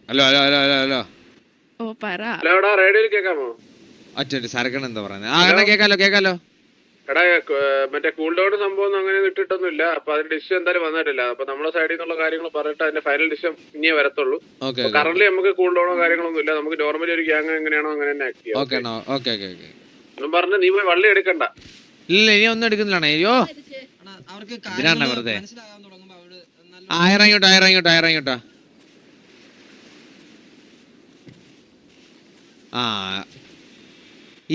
Hello hello hello hello hello. ഓ പറ. Hello റേഡിയോയിൽ കേൾക്കാമോ? അച്ഛൻ സരക്കൺ എന്താ പറയുന്നത്? ആ എന്നാ കേക്കാലോ കേക്കാലോ. എടാ മറ്റേ കൂൾ ഡൗൺ സംഭവം ഒന്നും അങ്ങനെ ഇട്ടിട്ടൊന്നുമില്ല. അപ്പൊ അതിന്റെ ഡിസിഷൻ എന്തായാലും വന്നിട്ടില്ല. അപ്പൊ നമ്മളെ സൈഡിൽ നിന്നുള്ള കാര്യങ്ങൾ പറഞ്ഞിട്ട് അതിന്റെ ഫൈനൽ ഡിസിഷൻ ഇനിയേ വരത്തുള്ളൂ. കറന്റ് നമുക്ക് കൂൾ ഡൗണോ കാര്യങ്ങളൊന്നും ഇല്ല. നമുക്ക് നോർമലി ഒരു ഗ്യാങ് എങ്ങനെയാണോ അങ്ങനെ തന്നെ ആക്ട് ചെയ്യാം. ഒന്നും പറഞ്ഞ് നീ പോയി വള്ളി എടുക്കണ്ട. ഇല്ല ഇനി ഒന്നും എടുക്കുന്നില്ല. അയ്യോ ഇതിനാണ് വെറുതെ. ആയിരങ്ങോട്ടാ. ആ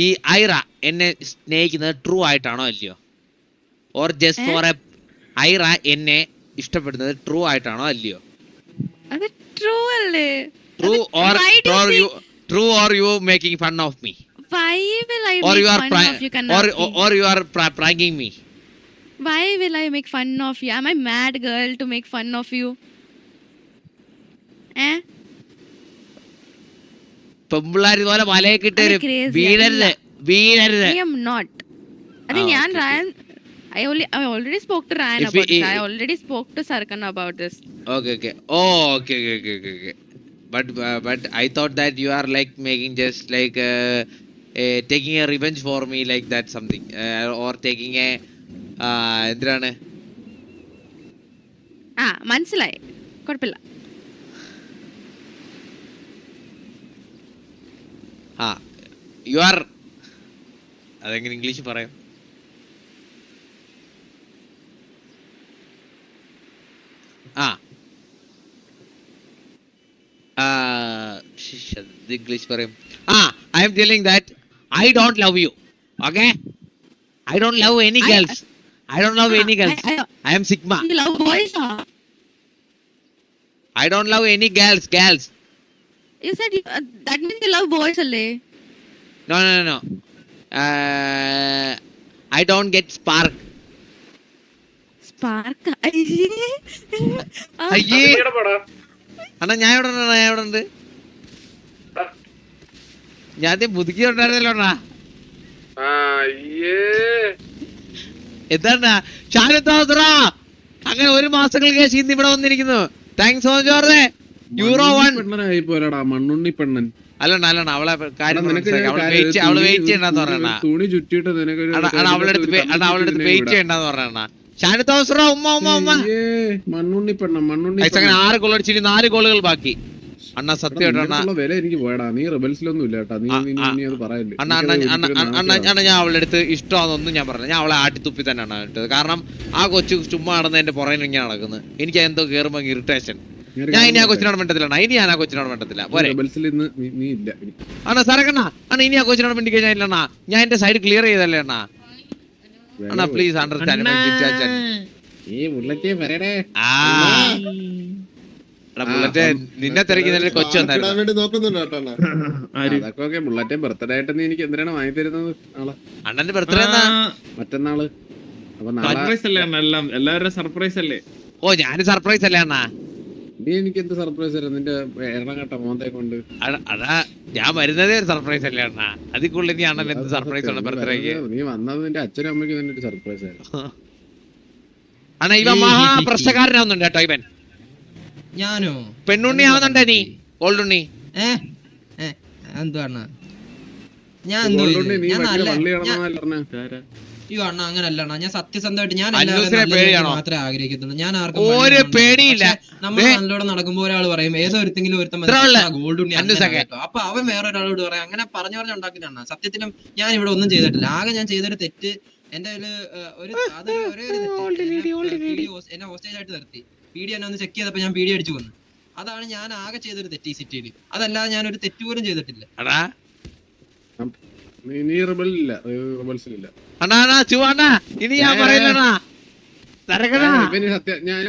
ഈ ഐറ എന്നെ സ്നേഹിക്കുന്നത് ട്രൂ ആയിട്ടാണോ അല്ലയോ? Or just for A Aira എന്നെ ഇഷ്ടപ്പെടുന്നത് ട്രൂ ആയിട്ടാണോ അല്ലയോ? അത് ട്രൂ അല്ലേ? True or you making fun of me? Why will I make fun of you? Or you are pranking me? Why will I make fun of you? Am I mad girl to make fun of you? പെമ്പിള്ളാരി പോലെ മലയൊക്കെ വീഴരുത്. I am not. അത് ഞാൻ I already spoke to Ryan about this. I already spoke to Sarkan about this. Okay. But I thought that you are like making just like taking a revenge for me like that something or taking a എന്തിനാണ് മനസ്സിലായി, കുഴപ്പമില്ല. You are അതെങ്ങനെ English പറയാം? English പറയും. I am telling that I don't love you. Okay? I don't love any girls. I don't love any girls. I am Sigma. You love boys? I don't love any girls. You said that means you love boys alle. No. I don't get spark. അയ്യേ അണ്ണാ ഞാൻ എവിടെ ഉണ്ട്? ഞാൻ പുതുക്കി ഉണ്ടായിരുന്നല്ലോ അണ്ണാ. എന്താ ഷാനുത്താ അങ്ങനെ ഒരു മാസങ്ങൾക്ക് ശേഷം ഇന്ന് ഇവിടെ വന്നിരിക്കുന്നു. Thanks so much George. മണ്ണുണ്ണി പെണ്ണൻ അല്ലണ്ണ അവളെ കാര്യം അവള് വെയിറ്റ് ചെയ്യണ്ടെന്ന് പറയണ. തുണി ചുറ്റിട്ട് അവളുടെ അടുത്ത് വെയിറ്റ് ചെയ്യണ്ടെന്ന് പറയണ. മണ്ണുണ്ണി പെണ്ണ 6 ഗോൾ അടിച്ചിട്ട് 4 ഗോളുകൾ ബാക്കി. അണ്ണ സത്യമായിട്ടാണ് വില എനിക്ക് പോയടാ. നീ റിബൽസിലൊന്നും ഇല്ല കേട്ടാ. നീ അത് പറയല്ലേ. അണ്ണ ഞാൻ അവളുടെ അടുത്ത് ഇഷ്ടമാണെന്നൊന്നും ഞാൻ പറഞ്ഞു. ഞാൻ അവളെ ആട്ടിത്തുപ്പി തന്നെയാണ് ഇട്ടത്. കാരണം ആ കൊച്ചു ചുമ്മാ നടന്ന് എന്റെ പുറകിൽ ഇങ്ങനെ നടക്കുന്നത്. എനിക്ക് എന്തോ കയറുമ്പോ ഇറിറ്റേഷൻ. ഞാൻ ഇനി ആ കൊച്ചിനോട് വേണ്ടത്തില്ല. ഇനി ഞാൻ ആ കൊച്ചിനോട് വേണ്ടത്തില്ല. അണ്ണാ സാറക്കണ്ണ അണ്ണ ഇനി ആ കൊച്ചിനോട് വേണ്ടി കഴിഞ്ഞാൽ ഇല്ലണ്ണ. ഞാൻ എന്റെ സൈഡ് ക്ലിയർ ചെയ്തല്ലേ അണ്ണാ. അണ്ണാ പ്ലീസ് അണ്ടർസ്റ്റാൻഡ്. നിന്നെ തിരക്കുന്നതിന് കൊച്ചു ബുള്ളറ്റെ ബർത്ത്ഡേ ആയിട്ട് നീ എനിക്ക് എന്തിനാണ് വാങ്ങി തരുന്നത്? അണ്ണന്റെ ബർത്ത്ഡേ മറ്റന്നാള്. എല്ലാവരും സർപ്രൈസ് അല്ലേ? ഓ ഞാന് സർപ്രൈസ് അല്ലേ അണ്ണാ? നീ എനിക്ക് എന്ത് സർപ്രൈസ് തരാം നിന്റെ എണ്ണ മോന്തേ കൊണ്ട്? അതാ ഞാൻ വരുന്നതേ ഒരു സർപ്രൈസ് അല്ലേ അണ്ണാ? അതിൽ കൂടുതൽ നീ അണ്ണൻ എന്ത് സർപ്രൈസ് ആണ് ബർത്ത്ഡേക്ക്? നീ വന്നത് നിന്റെ അച്ഛനും അമ്മയ്ക്ക് തന്നെ ഒരു സർപ്രൈസ് ആയിരുന്നു അണ്ണാ. ഇവൻ മഹാപ്രശ്നക്കാരനാവുന്നുണ്ട് കേട്ടോ ഇവൻ. ഞാനോ പെണ്ണുണ്ണി ആവുന്നുണ്ടേ നീ? ഗോൾഡുണ്ണി എന്താണ്? അയ്യോ അണ്ണ അങ്ങനല്ല അണ്ണാ. ഞാൻ സത്യസന്ധമായിട്ട് ഞാൻ മാത്രമേ ആഗ്രഹിക്കത്തുള്ളൂ. ഞാൻ ആർക്കും നമ്മൾ നല്ലോണം നടക്കുമ്പോ ഒരാൾ പറയും ഏതോ ഒരുത്തെങ്കിലും ഗോൾഡ് ഉണ്ണി. അപ്പൊ അവൻ വേറൊരാളോട് പറയാം. അങ്ങനെ പറഞ്ഞു ഉണ്ടാക്കുന്നതാണ്. സത്യത്തിലും ഞാൻ ഇവിടെ ഒന്നും ചെയ്തിട്ടില്ല. ആകെ ഞാൻ ചെയ്തൊരു തെറ്റ് എന്റെ എന്നെ ഹോസ്റ്റേജ് ആയിട്ട് നിർത്തി. പീഡി എന്നെ ഒന്ന് ചെക്ക് ചെയ്തപ്പോ ഞാൻ പീഡി അടിച്ചു വന്നു. അതാണ് ഞാൻ ആകെ ചെയ്തൊരു തെറ്റ് ഈ സിറ്റിയിൽ. അതല്ലാതെ ഞാൻ ഒരു തെറ്റ് പോലും ചെയ്തിട്ടില്ല.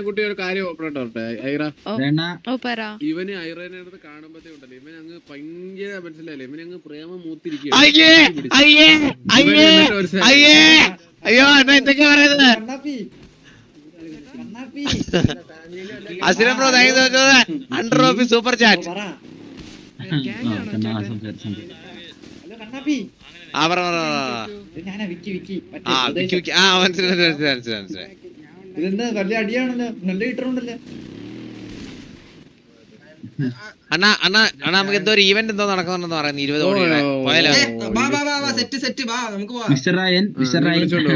കുട്ടി ഒരു കാര്യം ഇവന് ഐറനെ കാണുമ്പോഴത്തേ ഉണ്ടല്ലോ ഇവൻ അങ്ങ് ഭയങ്കര മനസ്സിലായില്ലേ? ഇവന് അങ്ങ് പ്രേമം മൂത്തിരിക്കുക. Super chat. അണ്ണാ അണ്ണാ അണ്ണാ നമുക്ക് എന്തോ ഒരു ഈവന്റ് എന്തോ നടക്കുന്നുണ്ടെന്ന് പറയുന്നത് 20 കോടിയുടെ പോയാലോ? സെറ്റ് വാ നമുക്ക് പോവാം. മിസ്റ്റർ റയൻ വിളിച്ചോണ്ടോ?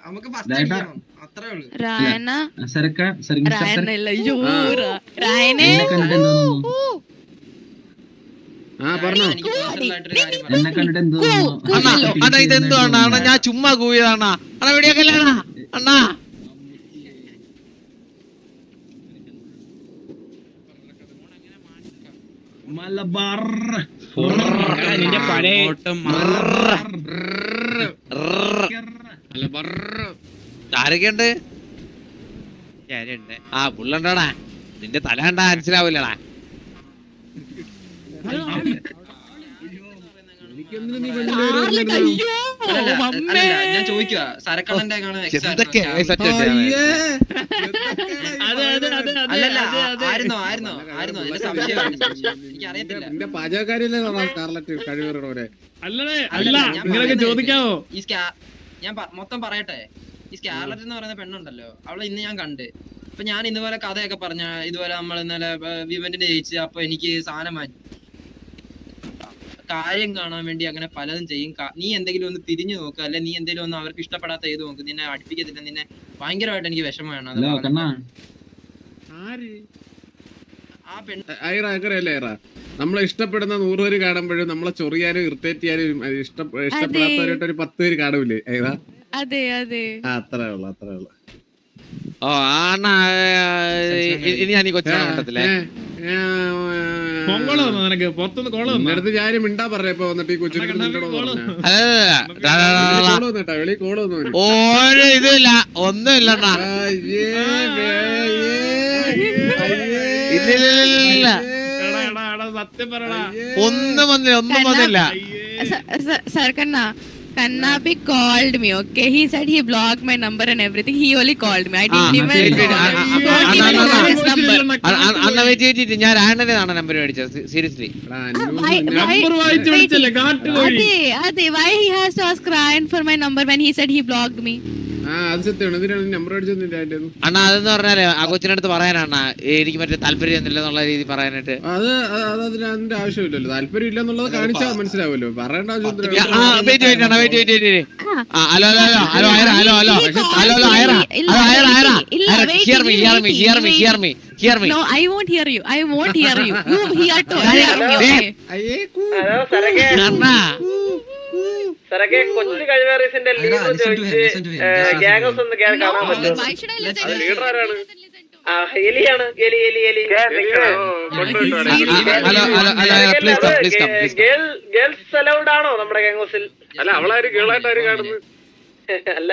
നമുക്ക് ഫസ്റ്റ് അടിക്കണം അത്രേ ഉള്ളൂ. രായന സരക്ക മിസ്റ്റർ രായനല്ല അയ്യോ രായനെ എന്നെ കണ്ടിട്ട് എന്തോ തോന്നുന്നു? പറഞ്ഞോ. എനിക്ക് personal ആയിട്ടൊരു കാര്യം പറയാം. എന്നെ കണ്ടിട്ട് എന്തോ തോന്നുന്നു? അണ്ണാ അണ്ണാ ഇതെന്തോ അണ്ണാ അണ്ണാ ഞാൻ ചുമ്മാ കൂവിയതാണ അണ്ണാ വെടിയൊക്കെ അണ്ണാ. മലബാർ നിന്റെ പഴയ ആരൊക്കെയുണ്ട്? ആ പുള്ളുണ്ടോടാ നിന്റെ തല കണ്ടാ മനസ്സിലാവില്ലടാ. അല്ലല്ല, ഞാൻ ചോദിക്കുക സരക്കണ്ണന്റെ എന്തൊക്കെ അല്ലല്ല ആയിരുന്നോ എന്റെ സംശയമാണ്. എനിക്കറിയത്തില്ല. നിന്റെ പാചകക്കാരിയല്ലേ സ്കാർലറ്റ് കഴിവേറോരെ? ചോദിക്കാവോ? ഈ ഞാൻ മൊത്തം പറയട്ടെ. ഈ സ്കാർലറ്റ് എന്ന് പറയുന്ന പെണ്ണുണ്ടല്ലോ, അവളെ ഇന്ന് ഞാൻ കണ്ട്. അപ്പൊ ഞാൻ ഇതുപോലെ കഥയൊക്കെ പറഞ്ഞ ഇതുപോലെ നമ്മൾ ഇന്നലെ ഇവന്റിന് ജയിച്ച് അപ്പൊ എനിക്ക് സാധനം മാറ്റി കാര്യം കാണാൻ വേണ്ടി അങ്ങനെ പലതും ചെയ്യും. നീ എന്തെങ്കിലും ഒന്ന് തിരിഞ്ഞു നോക്കുക, അല്ലെ നീ എന്തെങ്കിലും ഒന്ന് അവർക്ക് ഇഷ്ടപ്പെടാത്ത ഏത് നോക്ക്, നിന്നെ അടുപ്പിക്കത്തില്ല. നിന്നെ ഭയങ്കരമായിട്ട് എനിക്ക് വിഷമമാണ് അത്. ആ പെണ്ണ നമ്മളെ ഇഷ്ടപ്പെടുന്ന 100 പേര് കാണുമ്പോഴും നമ്മളെ ചൊറിയാനും ഇറിറ്റേറ്റ് ചെയ്യാനും ഇഷ്ടപ്പെടാത്തവരായിട്ട് ഒരു 10 പേര് കാണൂലേ? ഏതാ? അതെ അതെ അത്രേ ഉള്ളു. ഓ അണ്ണാ ഇനി ഞാൻ ഈ കൊച്ചിനെ പറ്റത്തില്ലേ? നിനക്ക് പുറത്തുനിന്ന് കോള് അടുത്ത് ഞാനും മിണ്ടാ പറഞ്ഞപ്പോ വന്നിട്ട് ഈ കൊച്ചിനെ വെളി കോള് വന്നു. ഓരോ ഇതില്ല ഒന്നുമില്ല അണ്ണാ. ഇല്ല സത്യം പറയടാ. ഒന്നും വന്നില്ല. Sarkanna, Kannabi called me, okay? He said he blocked my number and everything. He only called me. I didn't even know his number. അണ്ണ വെയിറ്റ് ഞാൻ ആണ്ടനാണ് നമ്പർ മേടിച്ചത്. സീരിയസ്ലി നമ്പർ വായിച്ചു വിളിച്ചല്ലേ കാട്ടുകോഴി. Why he has to ask Ryan for my number when he said he blocked me? അത് സത്യമാണ്. എന്തിനാണ് number അടിച്ചത്? അണ്ണാ അതെന്ന് പറഞ്ഞാലേ ആ കൊച്ചിനടുത്ത് പറയാനാണ് എനിക്ക് മറ്റേ താല്പര്യം ഒന്നുമില്ല എന്നുള്ള രീതി പറയാനായിട്ട്. അത് അതിന്റെ ആവശ്യമില്ലല്ലോ. താല്പര്യം ഇല്ല എന്നുള്ളത് കാണിച്ചാൽ മനസ്സിലാവുമല്ലോ. പറയേണ്ട ആവശ്യം. No, I won't hear you. I won't hear you. You hear to hear me, okay? കൊച്ചു കഴിവേറീസിന്റെ ഗ്യാഗസ് ഒന്ന് കാണാൻ പറ്റുമോ? Why should I listen? Leader ആരാണ്? എലിയാണ്. എലി ഗേൾസ് അലൗഡ് ആണോ നമ്മുടെ ഗാംഗോസിൽ? അല്ല അവളാരും ഗേളായിട്ട് ആരും കാണുന്നു. അല്ല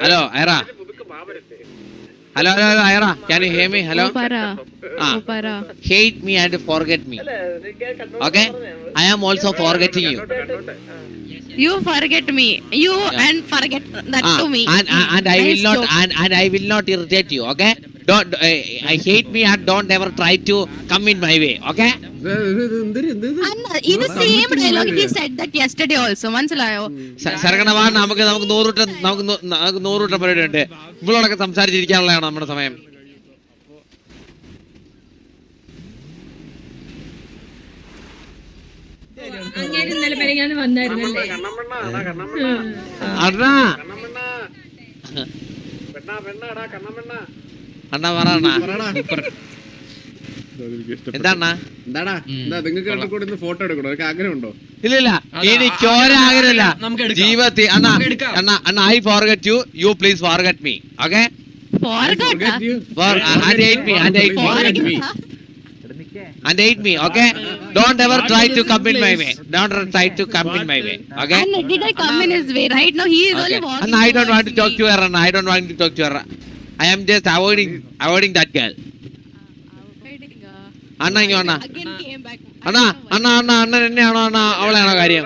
hello Aira. Hello Aira, can you hear me? Hello. Para. Hate me and forget me. Okay? I am also forgetting you. You forget me. You and forget that to me. And I will not and I will not irritate you. Okay? Don't I hate me and don't ever try to come in my way. Okay? In the same dialogue he said that yesterday also. മനസ്സിലായോ? സർക്കണവാ നമുക്ക് 100 വട്ടം പരിപാടി ഉണ്ട്. ഇവളോടൊക്കെ സംസാരിച്ചിരിക്കാനുള്ളതാണ് നമ്മുടെ സമയം. അണ്ണാ പറ എന്താ നിങ്ങൾക്ക് ഫോട്ടോ എടുക്കണോ? ഒരു ആഗ്രഹമുണ്ടോ? ഇല്ല എനിക്കൊരാഗ്രഹമില്ല ജീവിതത്തിൽ. അണ്ണാ I forget U. You please forget me. Okay? And hate me, okay? Don't ever try to come in my way. Don't ever try to come in my way, okay? And did I come in his way? Right now he is only walking. And I don't want to talk to her. And I don't want to talk to her. I am just avoiding that girl. Anna, you Anna. Again came back. Anna, എന്നെയാണോ അണ്ണാ അവളെയാണോ കാര്യം?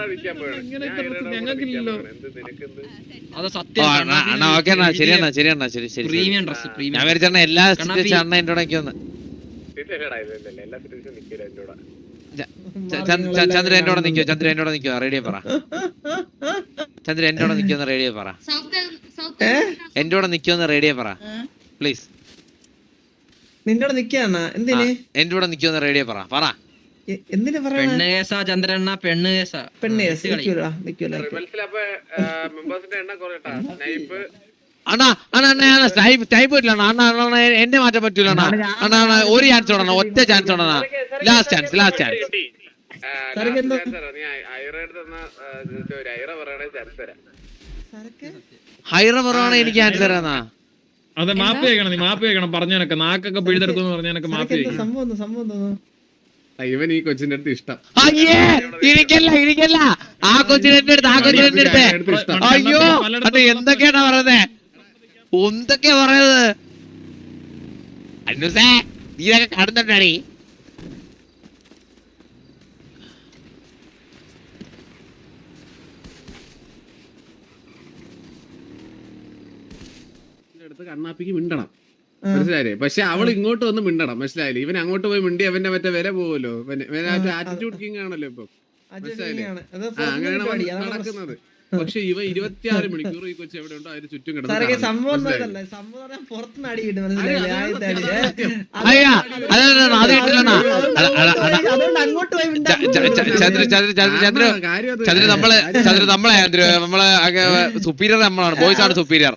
അത് സത്യം. അണ്ണാ okay അണ്ണാ ശരി. Premium dress premium. ഞാൻ വിചാരിച്ച എല്ലാ situation അണ്ണ എന്റെ കൂടെ വന്ന് ചന്ദ്രൻ എന്നോട് നിക്കോ റേഡിയോ പറ. ചന്ദ്രൻ എന്നോട് നിക്കോന്ന് റേഡിയോ പറ. എന്റെ കൂടെ നിക്കോന്ന് റേഡിയോ പറ പ്ലീസ്. നിന്റെ നിക്കാണ് എന്തിന് എന്റെ കൂടെ നിൽക്കുന്ന റേഡിയോ പറ എന്തിനാ പറയണ പെണ്ണ് കേസാ ചന്ദ്രണ്ണ പെണ്ണ് കേസാ പെണ്ണേ നിക്കൂല നിക്കൂല റിബൽസിലപ്പോ മെമ്പേഴ്സിന്റെ എണ്ണം കുറയട്ടാ സ്നൈപ്പ് അണ്ണാ ടൈപ്പ് പറ്റില്ല അണ്ണാ എന്നെ മാറ്റാൻ പറ്റൂല അണ്ണാ ഒരു ചാൻസ് ഉടനെ ഒറ്റ ചാൻസ് ഉടനെ ലാസ്റ്റ് ചാൻസ് നീ ഐറ എടുത്ത് ഐറ പറയണേ ചാൻസ് തരാം. ഹൈറ പറയുവാണെങ്കിൽ എനിക്ക് ചാൻസ് തരാന്നാ. അതെ മാപ്പ് കേൾക്കണം, നീ മാപ്പ് കേൾക്കണം. പറഞ്ഞനൊക്കെ നാക്കൊക്കെ പിഴുതെടുക്കും പറഞ്ഞനൊക്കെ മാപ്പ് കേൾക്കണം. സംഭവം ഇവൻ ഈ കൊച്ചിന്റെ അടുത്ത് ഇഷ്ടം. അയ്യേ എനിക്കല്ല ആ കൊച്ചിനെ അടുത്ത് അയ്യോ അത് എന്തൊക്കെയാണ് പറയുന്നേ, എന്തൊക്കെയാ പറയുന്നത്? അന്നൂസേ നീ ഇതൊക്കെ കാണുന്നുണ്ടാടി. അടുത്ത് കണ്ണാപ്പിക്ക് മിണ്ടണം, മനസ്സിലായില്ലേ? പക്ഷെ അവൾ ഇങ്ങോട്ട് വന്ന് മിണ്ടണം, മനസ്സിലായില്ലേ? ഇവൻ അങ്ങോട്ട് പോയി മിണ്ടി അവന്റെ മറ്റേ വില പോവല്ലോ, ആറ്റിറ്റ്യൂഡ് കിങ് ആണല്ലോ ഇപ്പൊ, മനസ്സിലായില്ലേ? അങ്ങനെയാണ് നടക്കുന്നത്. പക്ഷെ ഇവ 26 മണിക്കൂർ ഈ കൊച്ചു എവിടെ ഉണ്ടോ അതിന് ചുറ്റും കിടന്നു. നമ്മളെ സുപ്പീരിയർ നമ്മളാണ്, ബോയ്സ് ആണ് സുപ്പീരിയർ.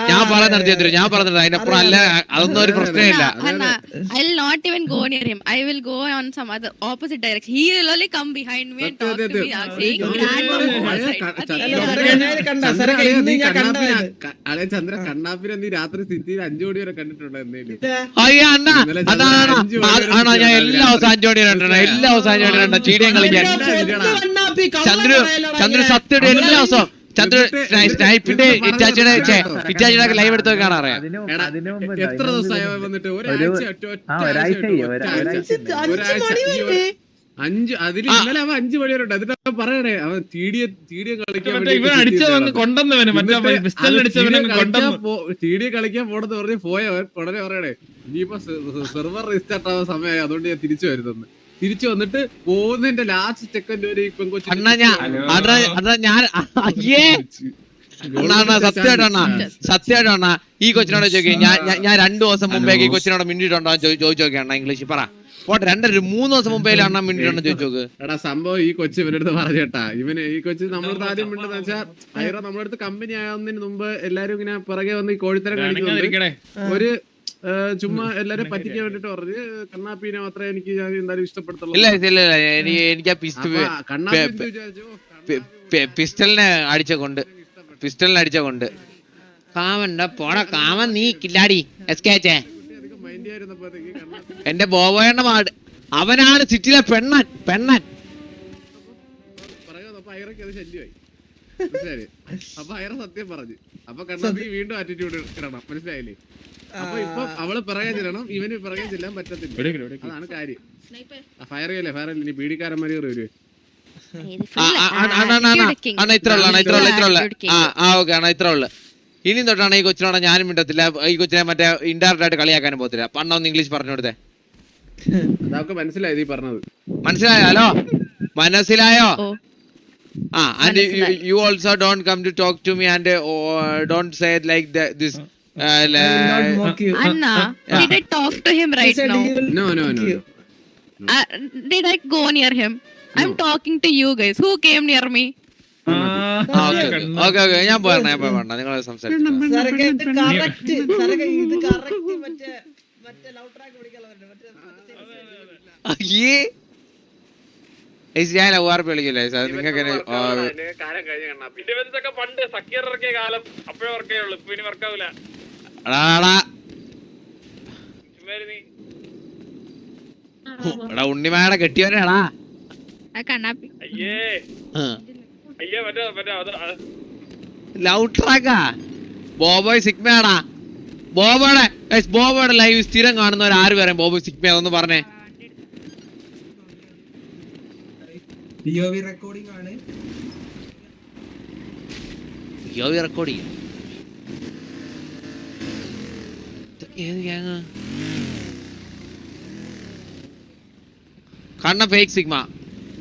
ഞാൻ പറയുന്നത് അതിനപ്പുറം അല്ല, അതൊന്നും ഒരു പ്രശ്നമില്ല. I will not even go near him. I will go on some other opposite direction. He will only come behind me and talk to me, saying Chandra കണ്ണാപ്പിനെ നീ രാത്രി സ്ഥിതിയിൽ 5 മണി വരെ കണ്ടിട്ടുണ്ടോ എന്തെങ്കിലും? അയ്യോ അണ്ണാ ഞാൻ എല്ലാ ദിവസവും 5 മണി വരെ എല്ലാ ദിവസവും 5 മണി വരെ ചീടിയം കളിക്കാൻ. ചന്ദ്ര സത്യയുടെ എല്ലാ ദിവസവും സ്നൈപ്പിന്റെ ഇറ്റാച്ചിയുടെ ലൈവ് എടുത്ത് കാണാറിയാം. എത്ര ദിവസമായി വന്നിട്ട്? അതിന് ഇന്നലെ അവൻ 5 മണി വരെ ഉണ്ട്. എന്നിട്ട് പറയണേ അവൻ തീടിയെ കളിക്കാൻ പോണെന്ന് പറഞ്ഞ് പോയവൻ ഉടനെ പറയണേ ഇനിയിപ്പോ സെർവർ റീസ്റ്റാർട്ട് ആവാൻ സമയമായി, അതുകൊണ്ട് ഞാൻ തിരിച്ചു വരുന്നെന്ന്. തിരിച്ചു വന്നിട്ട് പോകുന്നതിന്റെ ലാസ്റ്റ് സെക്കൻഡ് വരെ ഈ പെൺകൊച്ചു സത്യമായിട്ടാണ് ഈ കൊച്ചിനോട് ചോദിക്കുക. ഞാൻ 2 ദിവസം മുമ്പേ ഈ കൊച്ചിനോട് മിണ്ടിട്ടുണ്ടോ ചോദിച്ചു നോക്കിയാണ് ഇംഗ്ലീഷ് പറ. പോട്ടെ 2-3 ദിവസം മുമ്പേ അണ്ണാ മിണ്ടിട്ടുണ്ടോ ചോദിച്ചു നോക്ക്. എടാ സംഭവം ഈ കൊച്ചു ഇവനടുത്ത് പറഞ്ഞേട്ടാ, ഈ കൊച്ചു നമ്മളടുത്ത് ആദ്യം മിണ്ടെന്ന് വെച്ചാൽ ഐറ നമ്മളടുത്ത് കമ്പനി ആവുന്നതിന് മുമ്പ് എല്ലാരും ഇങ്ങനെ പിറകെ വന്ന് ഈ കോഴിത്തരം കാണിക്കുന്നുണ്ട്. ഒരു ചുമ്മാ എല്ലാരും പറ്റിക്കാൻ വേണ്ടിട്ട് പറഞ്ഞ് കണ്ണാപ്പീനെ മാത്രമേ എനിക്ക് എന്തായാലും ഇഷ്ടപ്പെടുത്തുള്ളൂ. എനിക്ക് പിസ്റ്റലിനെ അടിച്ച കൊണ്ട് കാമണ്ട പോടാ കാമൻ നീ കില്ലാടി എസ്കേച്ചേ. എന്റെ ബോബോയണ്ണ മാട് അവനാണ് സിറ്റിയിലെ പെണ്ണൻ. പറയുന്നത് ഐറയ്ക്ക് അത് ശല്യമായി, മനസ്സിലായില്ലേ? അപ്പൊ ഐറ സത്യം പറഞ്ഞു. അപ്പൊ കണ്ണാപ്പി വീണ്ടും ആറ്റിറ്റ്യൂഡ് ഇടണം, മനസ്സിലായില്ലേ? അപ്പൊ ഇപ്പൊ അവള് പിറകെ ചെല്ലണം, ഇവന് പിറകെ ചെല്ലാൻ പറ്റത്തില്ല. അതാണ് കാര്യം. ഫയർ ചെയ്യല്ലേ, ഫയർ ഇനി പീഡിക്കാരന്മാര് വരുവേ. ഇത്ര ഉള്ളു. ഇനി തൊട്ടാണ് ഈ കൊച്ചിനോട് ഞാനും മിണ്ടത്തില്ല, ഈ കൊച്ചിനെ മറ്റേ ഇൻഡയറക്റ്റ് ആയിട്ട് കളിയാക്കാനും പോകത്തില്ല. പണ്ടൊന്ന് ഇംഗ്ലീഷ് പറഞ്ഞു കൊടുത്തേ. അതൊക്കെ മനസ്സിലായത് ഈ പറഞ്ഞത് മനസ്സിലായോ? And you also don't come to talk to me and don't say it like this. Anna, did I talk to him right now? No. Did I go near him? I'm talking to you guys. Who came near me? Okay. ഞാൻ പോയണ്ട നിങ്ങൾ സംസാരിച്ചു. ഞാൻ ORP വിളിക്കില്ലേ നിങ്ങൾക്ക് പണ്ട് സക്കീർ ഇറക്കിയ കാലം അപ്പോഴേ വർക്കേ ഉള്ളൂ, ഇപ്പൊ ഇനി വർക്കാവൂല. ഉണ്ണിമായുടെ കെട്ടിയവനാടാ. ലവ് ട്രാക്കാ ബോബോയ് സിഗ്മയാടാ. ബോബോയുടെ ലൈവ് സ്ഥിരം കാണുന്നവർ ആര് പറയും ബോബോയ് സിഗ്മ? അതൊന്ന് പറഞ്ഞേ. റെക്കോർഡിംഗ് ആണ്. റെക്കോർഡിംഗ് ഏത് ഗ്യാങ്? കണ്ണ ഫേക്ക് സിഗ്മ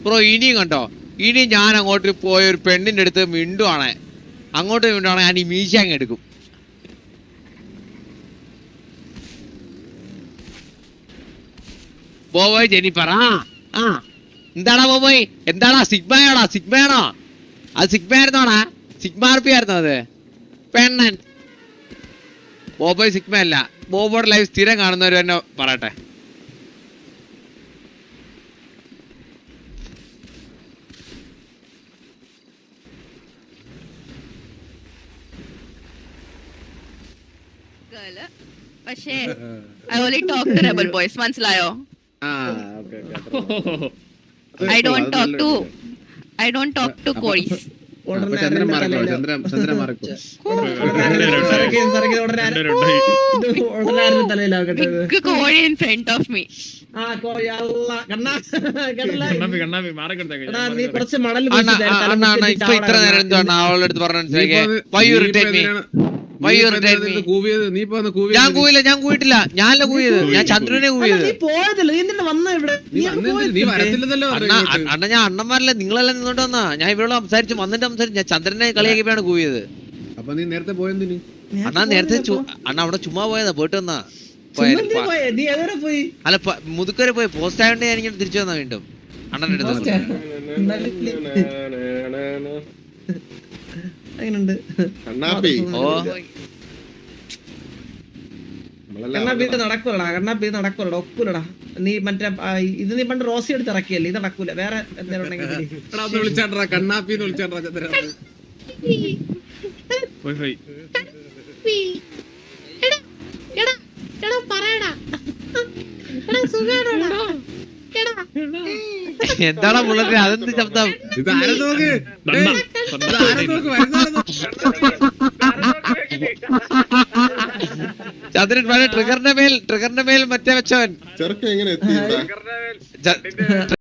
ബ്രോ. ഇനിയും കണ്ടോ, ഇനി ഞാൻ അങ്ങോട്ട് പോയ ഒരു പെണ്ണിന്റെ അടുത്ത് മിണ്ടുവാണേ, അങ്ങോട്ട് മിണ്ടുവാണെ ഞാൻ ഈ മീശ അങ്ങ് എടുക്കും. ബോബോയ് ജെനിഫർ എന്താടാ ബോബോയ് എന്താടാ സിഗ്മയാണോ അത് സിഗ്മ ആയിരുന്നോടാ സിഗ്മ ആർപി ആയിരുന്നോ അത് പെണ്ണൻ ബോബോയ് സിഗ്മ അല്ല ബോബോയുടെ ലൈവ് സ്ഥിരം കാണുന്നവര് തന്നെ പറയട്ടെ പക്ഷേ I only talk to rebel boys. മനസ്സിലായോ? I don't talk to boys. Chandran Marco Big കോഴി in front of me. കണ്ണാപ്പി മാറിക്കിടത്തേക്ക് നീ കുറച്ച് മണൽ അണ്ണ ഇപ്പൊ ഇത്ര നേരം എന്താണ് അവളുടെ അടുത്ത് പറഞ്ഞു ഞാൻ കൂയിട്ടില്ല ഞാനല്ല കൂയത് ഞാൻ ചന്ദ്രനെ കൂയത് പോയതല്ലോ നീ എന്തിനാ വന്ന ഇവിടെ നീ വരത്തില്ലല്ലോ അണ്ണ ഞാൻ അണ്ണന്മാരല്ലേ നിങ്ങളെല്ലാം നിന്നോട്ട് വന്നാ ഞാൻ ഇവരോട് സംസാരിച്ചു ഞാൻ ചന്ദ്രനെ കളിയാക്കിയാണ് കൂയത് അപ്പൊ നീ നേരത്തെ പോയെന്തിന് അണ്ണാ നേരത്തെ അണ്ണ അവിടെ ചുമ്മാ പോയതാ പോയിട്ട് വന്നാ നീ എവിടെ പോയി അല്ല മുതുക്കരെ പോയി പോസ്റ്റ് ആയതുകൊണ്ട് ഞാൻ ഇങ്ങനെ തിരിച്ചു വന്നാ വീണ്ടും അണ്ണന്റെ അടുത്ത് അങ്ങനുണ്ട് ഓ കണ്ണാപ്പി നടക്കൂലടാ ഒക്കൂലടാ നീ മറ്റേ ഇത് നീ പണ്ട് റോസി എടുത്ത് ഇറക്കിയല്ലേ ഇത് നടക്കൂല വേറെ എന്തെങ്കിലും ഉണ്ടെങ്കിൽ വിളിച്ചാണ്ടാ കണ്ണാപ്പിന്ന് വിളിച്ചാണ്ടാ ചന്ദ്രൻ പോയി എന്താടാ മുള്ളേ അതെന്ത് ശബ്ദം ഇത് ആരെ നോക്ക് ചന്ദ്രൻ ട്രിഗറിന്റെ മേൽ മറ്റേ വെച്ചവൻ ചെറുക്ക എങ്ങനെ എത്തി